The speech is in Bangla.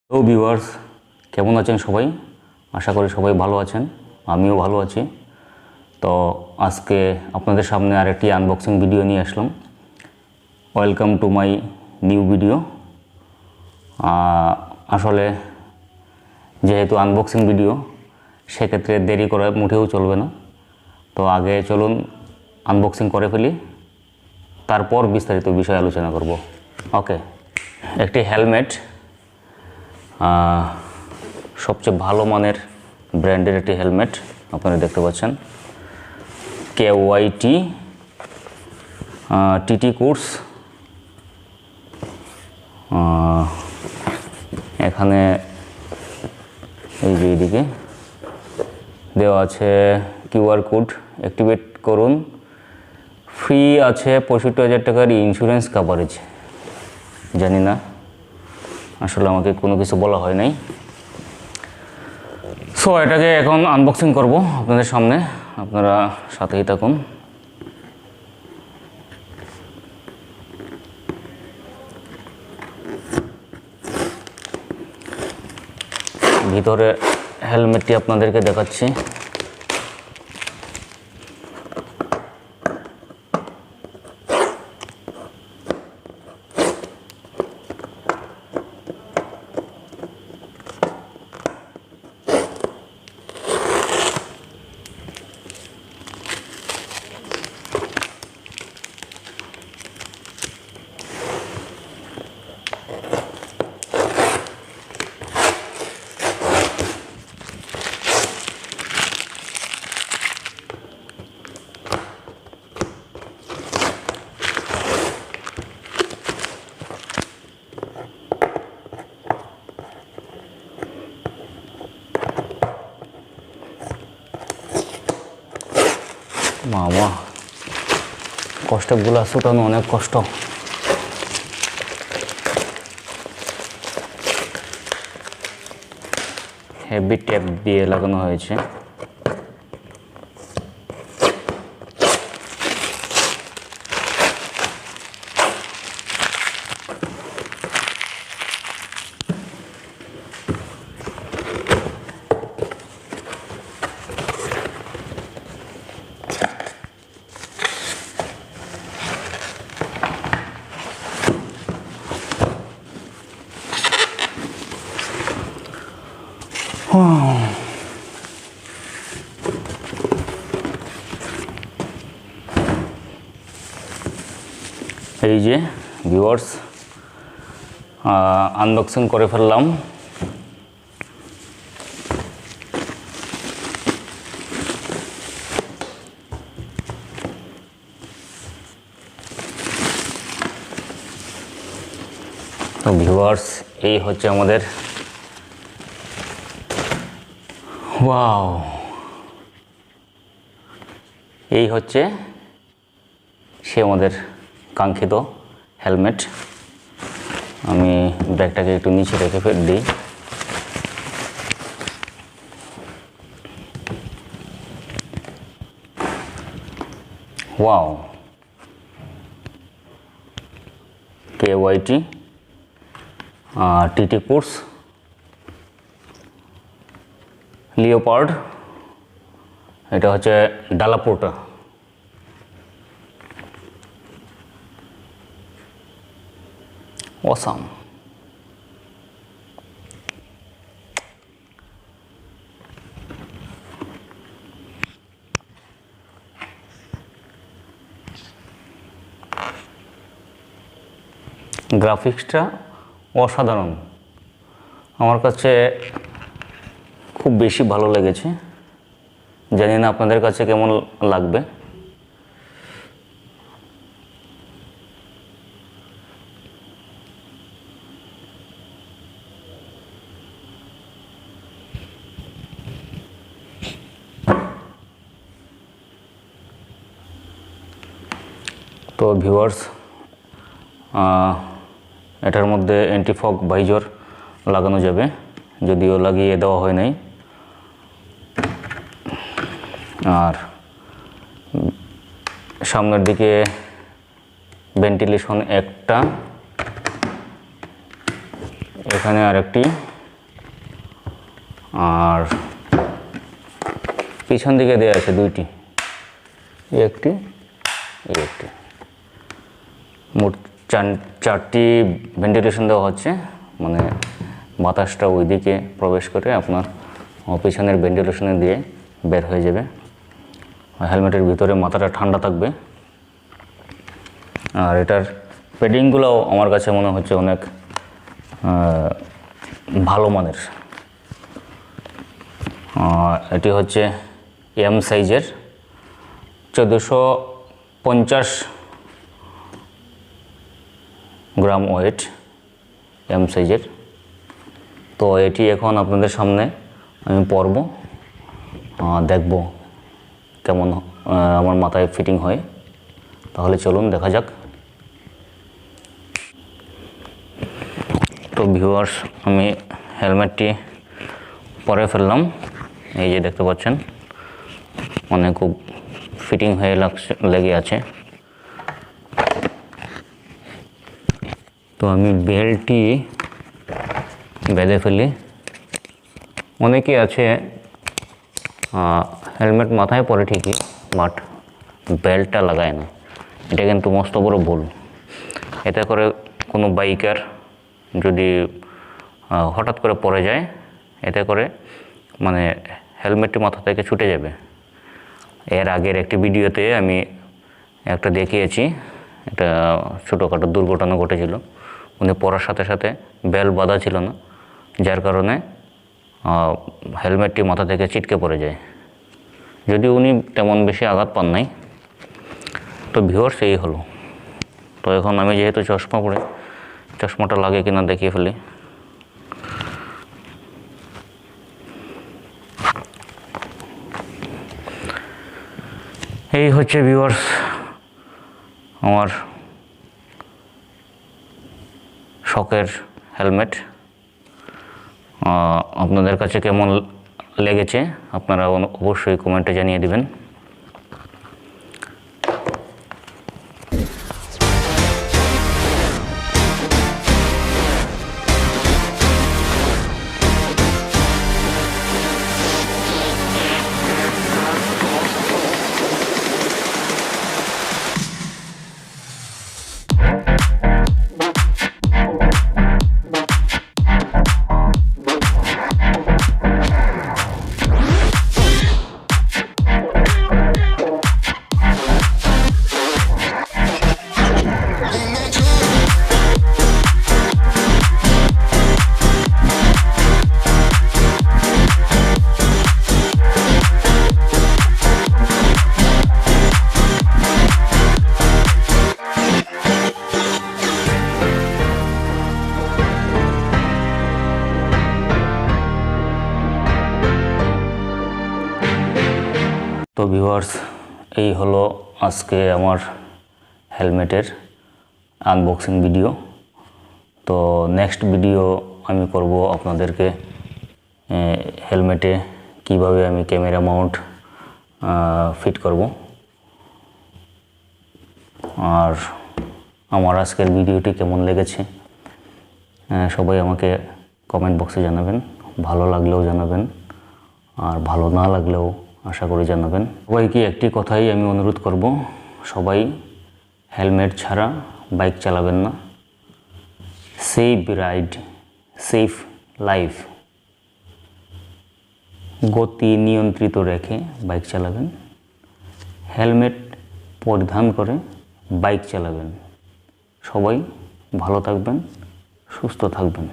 হ্যালো ভিউয়ার্স, কেমন আছেন সবাই? আশা করি সবাই ভালো আছেন, আমিও ভালো আছি। তো আজকে আপনাদের সামনে আরেকটি আনবক্সিং ভিডিও নিয়ে আসলাম। Welcome to my new video. আসলে যেহেতু আনবক্সিং ভিডিও, সেক্ষেত্রে দেরি করা মোটেও চলবে না। তো আগে চলুন আনবক্সিং করে ফেলি, তারপর বিস্তারিত বিষয় আলোচনা করব। ওকে, একটি হেলমেট, সবচেয়ে ভালো মানের ব্র্যান্ডের একটি হেলমেট আপনারা দেখতে পাচ্ছেন। KYT TT course. এখানে এই যে এইদিকে দেওয়া আছে QR কোড, অ্যাক্টিভেট করুন, ফ্রি আছে 65,000 টাকার ইন্স্যুরেন্স কাভারেজ। জানি না, আসলে আমাকে কোনো কিছু বলা হয় নাই। সো এটাকে এখন আনবক্সিং করব আপনাদের সামনে, আপনারা সাথেই থাকুন। ভিতরে হেলমেটটি আপনাদেরকে দেখাচ্ছি। মামা, কষ্টেপগুলো ছুটানো অনেক কষ্ট। হেভি টেপ দিয়ে লাগানো হয়েছে। এই যে ভিউয়ার্স, আনবক্সিং করে ফেললাম। তো ভিউয়ার্স, এই হচ্ছে আমাদের, ওয়াও, এই হচ্ছে সে আমাদের কাঙ্ক্ষিত হেলমেট। আমি ব্যাগটাকে একটু নিচে রেখে দিই। Wow, KYT TT course leopard. এটা হচ্ছে ডালাপোর্টা। অসাম। গ্রাফিক্সটা অসাধারণ, আমার কাছে খুব বেশি ভালো লেগেছে। জানি না আপনাদের কাছে কেমন লাগবে। তো ভিউয়ার্স, এটার মধ্যে অ্যান্টি ফগ ভাইজর লাগানো যাবে, যদিও লাগিয়ে দেওয়া হয় নাই। আর সামনের দিকে ভেন্টিলেশন একটা, এখানে আরেকটি আর পিছন দিকে দেওয়া আছে দুইটি, একটি একটি, মোট চারটি ভেন্টিলেশন দেওয়া হচ্ছে, মানে বাতাসটা ওইদিকে প্রবেশ করে আপনার পিছনের ভেন্টিলেশনে দিয়ে বের হয়ে যাবে। হেলমেটের ভিতরে মাথাটা ঠান্ডা থাকবে। আর এটার প্যাডিংগুলোও আমার কাছে মনে হচ্ছে অনেক ভালো মানের। এটি হচ্ছে এম সাইজের, 1450 গ্রাম ওয়েট, এম সাইজের। তো এটি এখন আপনাদের সামনে আমি পরব, দেখব কেমন আমার মাথায় ফিটিং হয়। তাহলে চলুন দেখা যাক। তো ভিউয়ার্স, আমি হেলমেটটি পরে ফেললাম, এই যে দেখতে পাচ্ছেন, মানে খুব ফিটিং হয়ে লেগে আছে। তো আমি বেল্টটি বেঁধে ফেলি। অনেকে আছে হেলমেট মাথায় পরে ঠিকই, বাট বেল্টটা লাগায় না। এটা কিন্তু মস্ত বড় ভুল। এতে করে কোনো বাইকার যদি হঠাৎ করে পড়ে যায়, এতে করে মানে হেলমেটটি মাথা থেকে ছুটে যাবে। এর আগের একটি ভিডিওতে আমি একটা দেখিয়েছি, একটা ছোটোখাটো দুর্ঘটনা ঘটেছিল। উনি পড়ার সাথে সাথে বেল্ট বাঁধা ছিল না, যার কারণে হেলমেটটি মাথা থেকে ছিটকে পড়ে যায়। যদিও উনি তেমন বেশি আঘাত পান নাই। তো ভিউয়ার্স, এই হলো। তো এখন আমি যেহেতু চশমা পরে, চশমাটা লাগে কিনা দেখিয়ে ফেলি। এই হচ্ছে ভিউয়ার্স আমার শখের হেলমেট। আপনাদের কাছে কেমন লেগেছে আপনারা অবশ্যই কমেন্টে জানিয়ে দিবেন। তো ভিউয়ার্স, এই হলো আজকে আমার হেলমেটের আনবক্সিং ভিডিও। তো নেক্সট ভিডিও আমি করব আপনাদেরকে হেলমেটে কিভাবে আমি ক্যামেরা মাউন্ট ফিট করব। আর আমার আজকের ভিডিওটি কেমন লেগেছে সবাই আমাকে কমেন্ট বক্সে জানাবেন। ভালো লাগলেও জানাবেন, আর ভালো না লাগলেও আশা করি জানাবেন। সবাইকে একটি কথাই আমি অনুরোধ করব, সবাই হেলমেট ছাড়া বাইক চালাবেন না। Safe ride, safe life. গতি নিয়ন্ত্রিত রেখে বাইক চালাবেন, হেলমেট পরিধান করে বাইক চালাবেন। সবাই ভালো থাকবেন, সুস্থ থাকবেন।